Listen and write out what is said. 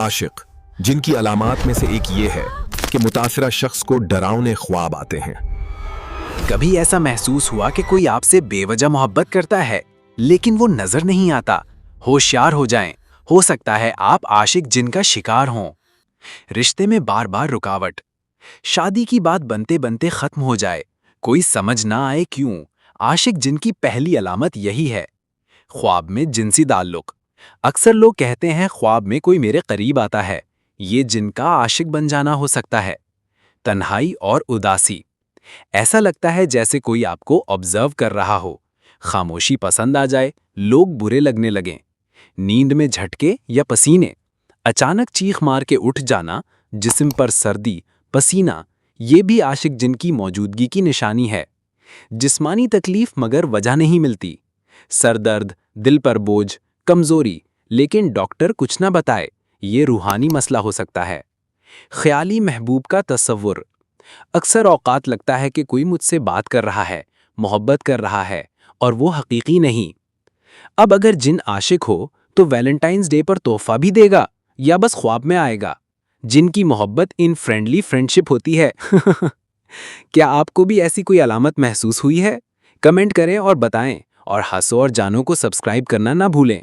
عاشق جن کی علامات میں سے ایک یہ ہے کہ متاثرہ شخص کو ڈراؤنے خواب آتے ہیں۔ کبھی ایسا محسوس ہوا کہ کوئی آپ سے بے وجہ محبت کرتا ہے لیکن وہ نظر نہیں آتا؟ ہوشیار ہو جائیں، ہو سکتا ہے آپ عاشق جن کا شکار ہوں۔ رشتے میں بار بار رکاوٹ، شادی کی بات بنتے بنتے ختم ہو جائے، کوئی سمجھ نہ آئے کیوں۔ عاشق جن کی پہلی علامت یہی ہے۔ خواب میں جنسی تعلق، اکثر لوگ کہتے ہیں خواب میں کوئی میرے قریب آتا ہے، یہ جن کا عاشق بن جانا ہو سکتا ہے۔ تنہائی اور اداسی، ایسا لگتا ہے جیسے کوئی آپ کو آبزرو کر رہا ہو، خاموشی پسند آ جائے، لوگ برے لگنے لگیں۔ نیند میں جھٹکے یا پسینے، اچانک چیخ مار کے اٹھ جانا، جسم پر سردی، پسینہ، یہ بھی عاشق جن کی موجودگی کی نشانی ہے۔ جسمانی تکلیف مگر وجہ نہیں ملتی، سر درد، دل پر بوجھ، کمزوری، لیکن ڈاکٹر کچھ نہ بتائے، یہ روحانی مسئلہ ہو سکتا ہے۔ خیالی محبوب کا تصور، اکثر اوقات لگتا ہے کہ کوئی مجھ سے بات کر رہا ہے، محبت کر رہا ہے، اور وہ حقیقی نہیں۔ اب اگر جن عاشق ہو تو ویلنٹائنز ڈے پر تحفہ بھی دے گا یا بس خواب میں آئے گا؟ جن کی محبت ان فرینڈلی فرینڈشپ ہوتی ہے۔ کیا آپ کو بھی ایسی کوئی علامت محسوس ہوئی ہے؟ کمنٹ کریں اور بتائیں، اور ہنسو اور جانو کو سبسکرائب کرنا نہ بھولیں۔